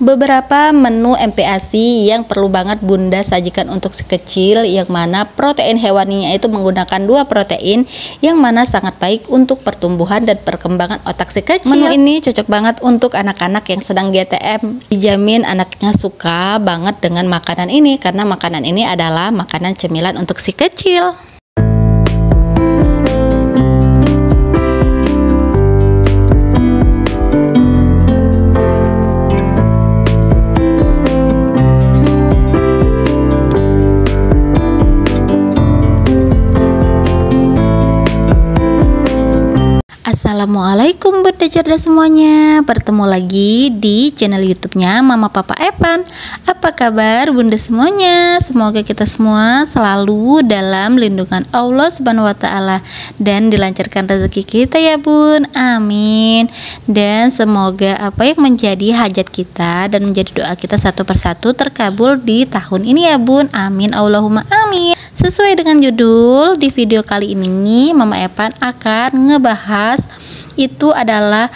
Beberapa menu MPASI yang perlu banget Bunda sajikan untuk si kecil, yang mana protein hewaninya itu menggunakan 2 protein yang mana sangat baik untuk pertumbuhan dan perkembangan otak si kecil. Menu ini cocok banget untuk anak-anak yang sedang GTM. Dijamin anaknya suka banget dengan makanan ini karena makanan ini adalah makanan cemilan untuk si kecil. Assalamualaikum Bunda cerdas semuanya, bertemu lagi di channel YouTube-nya Mama Papa Evan. Apa kabar Bunda semuanya? Semoga kita semua selalu dalam lindungan Allah Subhanahu wa taala dan dilancarkan rezeki kita ya Bun. Amin. Dan semoga apa yang menjadi hajat kita dan menjadi doa kita satu persatu terkabul di tahun ini ya Bun. Amin Allahumma amin. Sesuai dengan judul di video kali ini, Mama Evan akan ngebahas itu adalah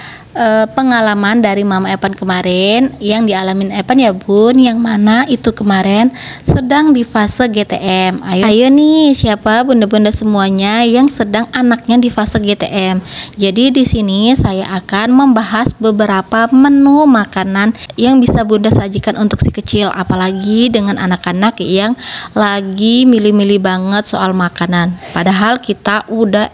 pengalaman dari Mama Evan kemarin yang dialamin Evan ya Bun, yang mana itu kemarin sedang di fase GTM. Ayo nih, siapa bunda-bunda semuanya yang sedang anaknya di fase GTM. Jadi di sini saya akan membahas beberapa menu makanan yang bisa Bunda sajikan untuk si kecil, apalagi dengan anak-anak yang lagi milih-milih banget soal makanan. Padahal kita udah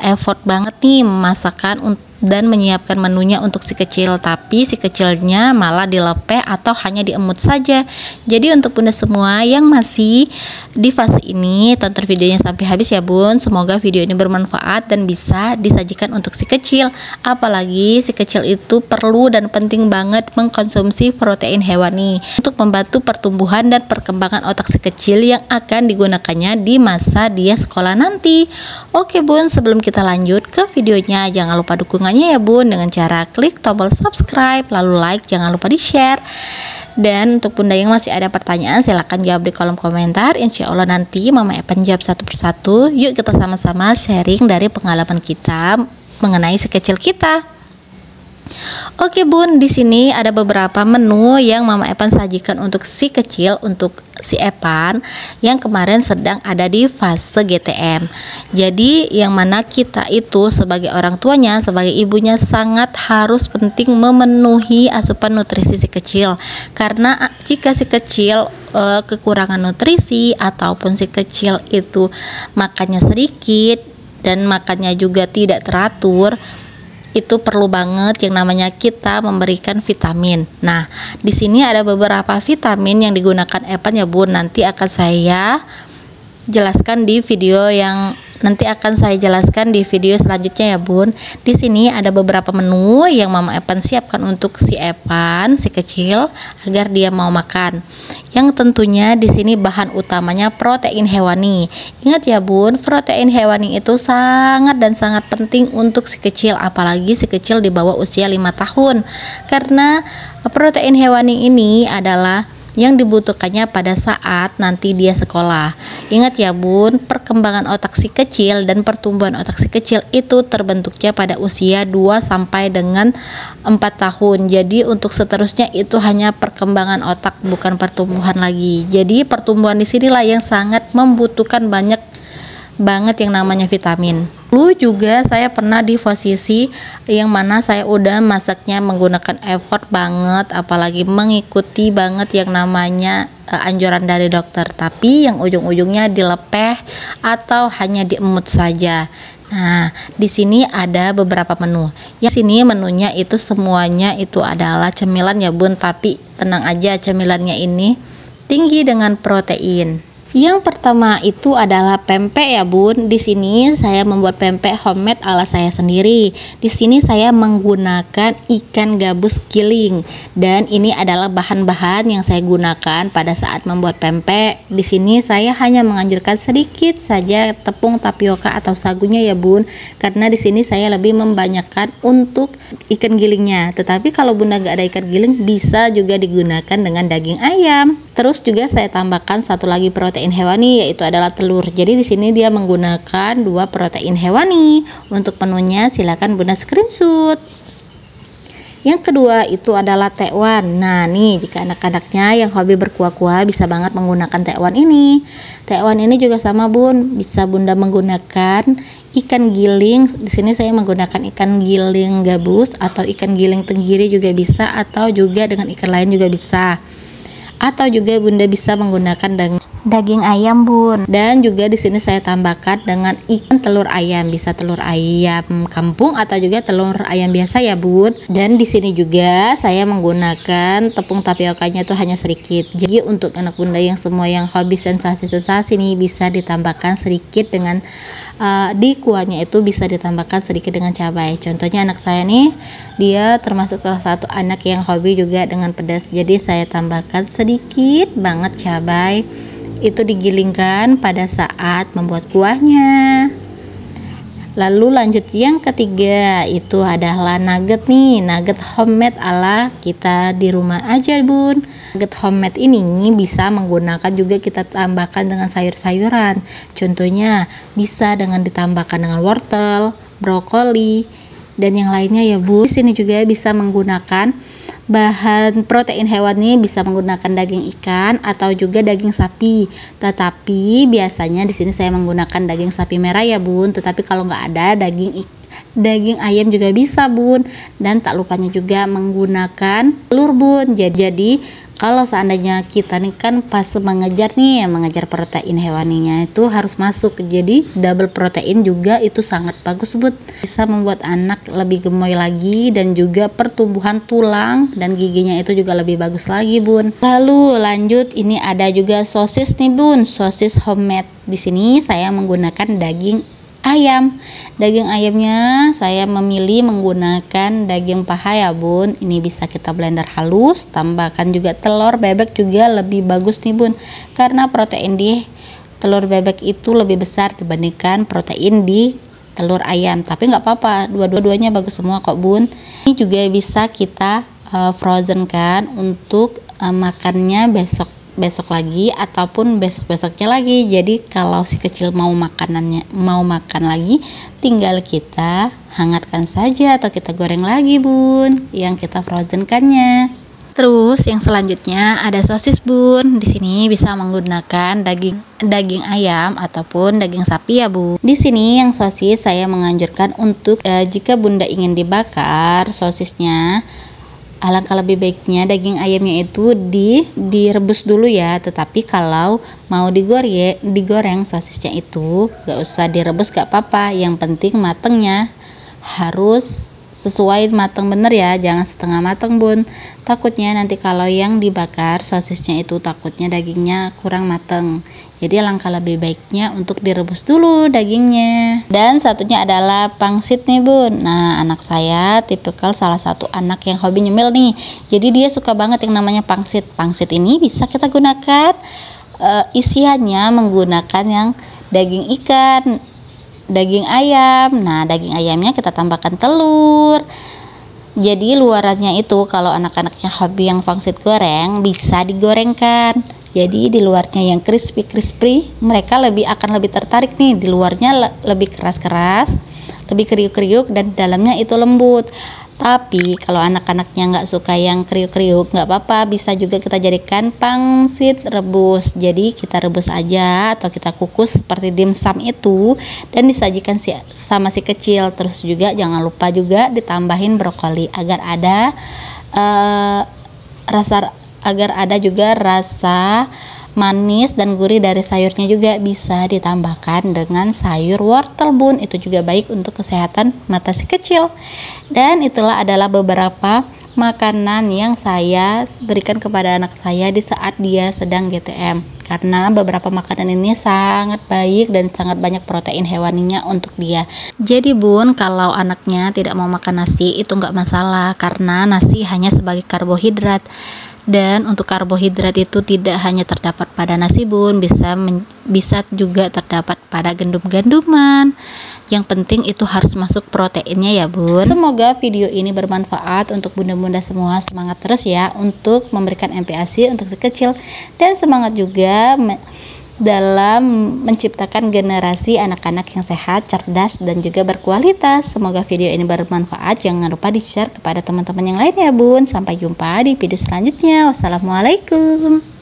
effort banget nih memasakkan dan menyiapkan menunya untuk si kecil, tapi si kecilnya malah dilepeh atau hanya diemut saja. Jadi untuk Bunda semua yang masih di fase ini, tonton videonya sampai habis ya Bun. Semoga video ini bermanfaat dan bisa disajikan untuk si kecil. Apalagi si kecil itu perlu dan penting banget mengkonsumsi protein hewani untuk membantu pertumbuhan dan perkembangan otak si kecil yang akan digunakannya di masa dia sekolah nanti. Oke Bun, sebelum kita lanjut ke videonya, jangan lupa dukungan ya Bun dengan cara klik tombol subscribe, lalu like, jangan lupa di share. Dan untuk Bunda yang masih ada pertanyaan, silahkan jawab di kolom komentar. Insya Allah nanti Mama Evan jawab satu persatu. Yuk kita sama-sama sharing dari pengalaman kita mengenai si kecil kita. Oke Bun, di sini ada beberapa menu yang Mama Evan sajikan untuk si kecil, untuk si Evan yang kemarin sedang ada di fase GTM. Jadi yang mana kita itu sebagai orang tuanya, sebagai ibunya sangat harus penting memenuhi asupan nutrisi si kecil. Karena jika si kecil kekurangan nutrisi ataupun si kecil itu makannya sedikit dan makannya juga tidak teratur, itu perlu banget yang namanya kita memberikan vitamin. Nah, di sini ada beberapa vitamin yang digunakan Evan ya Bun. Nanti akan saya jelaskan di video selanjutnya ya Bun. Di sini ada beberapa menu yang Mama Evan siapkan untuk si Evan, si kecil, agar dia mau makan. Yang tentunya di sini bahan utamanya protein hewani. Ingat ya Bun, protein hewani itu sangat dan sangat penting untuk si kecil, apalagi si kecil di bawah usia 5 tahun. Karena protein hewani ini adalah yang dibutuhkannya pada saat nanti dia sekolah. Ingat ya Bun, perkembangan otak si kecil dan pertumbuhan otak si kecil itu terbentuknya pada usia 2 sampai dengan 4 tahun. Jadi untuk seterusnya itu hanya perkembangan otak, bukan pertumbuhan lagi. Jadi pertumbuhan di sinilah yang sangat membutuhkan banget yang namanya vitamin. Dulu juga saya pernah di posisi yang mana saya udah masaknya menggunakan effort banget, apalagi mengikuti banget yang namanya anjuran dari dokter, tapi yang ujung-ujungnya dilepeh atau hanya diemut saja. Nah, di sini ada beberapa menu. Yang sini menunya itu semuanya itu adalah cemilan ya Bun, tapi tenang aja, cemilannya ini tinggi dengan protein. Yang pertama itu adalah pempek ya Bun. Di sini saya membuat pempek homemade ala saya sendiri. Di sini saya menggunakan ikan gabus giling dan ini adalah bahan-bahan yang saya gunakan pada saat membuat pempek. Di sini saya hanya menganjurkan sedikit saja tepung tapioka atau sagunya ya Bun, karena di sini saya lebih membanyakkan untuk ikan gilingnya. Tetapi kalau Bunda nggak ada ikan giling, bisa juga digunakan dengan daging ayam. Terus juga saya tambahkan satu lagi protein hewani, yaitu adalah telur. Jadi di sini dia menggunakan 2 protein hewani. Untuk menunya silakan Bunda screenshot. Yang kedua itu adalah tekwan. Nah nih, jika anak-anaknya yang hobi berkuah-kuah bisa banget menggunakan tekwan ini. Tekwan ini juga sama bun, bisa bunda menggunakan ikan giling. Di sini saya menggunakan ikan giling gabus atau ikan giling tenggiri juga bisa, atau juga dengan ikan lain juga bisa. Atau juga bunda bisa menggunakan daging ayam bun. Dan juga di sini saya tambahkan dengan ikan telur ayam, bisa telur ayam kampung atau juga telur ayam biasa ya bun. Dan di sini juga saya menggunakan tepung tapiokanya itu hanya sedikit. Jadi untuk anak bunda yang semua yang hobi sensasi-sensasi nih, bisa ditambahkan sedikit dengan di kuahnya itu bisa ditambahkan sedikit dengan cabai. Contohnya anak saya nih, dia termasuk salah satu anak yang hobi juga dengan pedas, jadi saya tambahkan sedikit banget cabai. Itu digilingkan pada saat membuat kuahnya. Lalu lanjut yang ketiga itu adalah nugget nih, nugget homemade ala kita di rumah aja bun. Nugget homemade ini bisa menggunakan juga kita tambahkan dengan sayur-sayuran. Contohnya bisa dengan ditambahkan dengan wortel, brokoli, dan yang lainnya ya bu. Di sini juga bisa menggunakan bahan protein hewan nih, bisa menggunakan daging ikan atau juga daging sapi. Tetapi biasanya di sini saya menggunakan daging sapi merah ya bun. Tetapi kalau nggak ada daging ayam juga bisa bun. Dan tak lupanya juga menggunakan telur bun. Jadi kalau seandainya kita nih kan pas mengejar protein hewaninya itu harus masuk, jadi double protein juga itu sangat bagus bun, bisa membuat anak lebih gemoy lagi dan juga pertumbuhan tulang dan giginya itu juga lebih bagus lagi bun. Lalu lanjut, ini ada juga sosis nih bun, sosis homemade. Di sini saya menggunakan daging ayam. Daging ayamnya saya memilih menggunakan daging paha ya bun. Ini bisa kita blender halus, tambahkan juga telur bebek juga lebih bagus nih bun, karena protein di telur bebek itu lebih besar dibandingkan protein di telur ayam. Tapi nggak apa-apa, dua-duanya bagus semua kok bun. Ini juga bisa kita frozen kan untuk makannya besok lagi ataupun besok-besoknya lagi. Jadi kalau si kecil mau makan lagi, tinggal kita hangatkan saja atau kita goreng lagi bun yang kita frozenkannya. Terus yang selanjutnya ada sosis bun. Di sini bisa menggunakan daging ayam ataupun daging sapi ya bu. Di sini yang sosis saya menganjurkan untuk jika bunda ingin dibakar sosisnya, alangkah lebih baiknya daging ayamnya itu direbus dulu ya. Tetapi kalau mau digoreng sosisnya itu gak usah direbus, gak apa-apa. Yang penting matengnya harus sesuai mateng bener ya, jangan setengah mateng bun. Takutnya nanti kalau yang dibakar sosisnya itu takutnya dagingnya kurang mateng. Jadi alangkah lebih baiknya untuk direbus dulu dagingnya. Dan satunya adalah pangsit nih bun. Nah anak saya tipikal salah satu anak yang hobi nyemil nih, jadi dia suka banget yang namanya pangsit. Pangsit ini bisa kita gunakan isiannya menggunakan yang daging ikan, daging ayam. Nah daging ayamnya kita tambahkan telur. Jadi luarannya itu kalau anak-anaknya hobi yang pangsit goreng bisa digorengkan. Jadi di luarnya yang crispy, mereka akan lebih tertarik nih. Di luarnya lebih keras-keras, lebih kriuk-kriuk, dan dalamnya itu lembut. Tapi kalau anak-anaknya nggak suka yang kriuk-kriuk, nggak apa-apa, bisa juga kita jadikan pangsit rebus. Jadi kita rebus aja atau kita kukus seperti dimsum itu dan disajikan sama si kecil. Terus juga jangan lupa juga ditambahin brokoli agar ada juga rasa manis dan gurih dari sayurnya. Juga bisa ditambahkan dengan sayur wortel bun, itu juga baik untuk kesehatan mata si kecil. Dan itulah adalah beberapa makanan yang saya berikan kepada anak saya di saat dia sedang GTM, karena beberapa makanan ini sangat baik dan sangat banyak protein hewaninya untuk dia. Jadi bun, kalau anaknya tidak mau makan nasi itu nggak masalah, karena nasi hanya sebagai karbohidrat. Dan untuk karbohidrat itu tidak hanya terdapat pada nasi bun, bisa juga terdapat pada gandum-ganduman. Yang penting itu harus masuk proteinnya ya bun. Semoga video ini bermanfaat untuk bunda-bunda semua. Semangat terus ya untuk memberikan MPASI untuk si kecil, dan semangat juga dalam menciptakan generasi anak-anak yang sehat, cerdas, dan juga berkualitas. Semoga video ini bermanfaat. Jangan lupa di-share kepada teman-teman yang lain ya Bun. Sampai jumpa di video selanjutnya. Wassalamualaikum.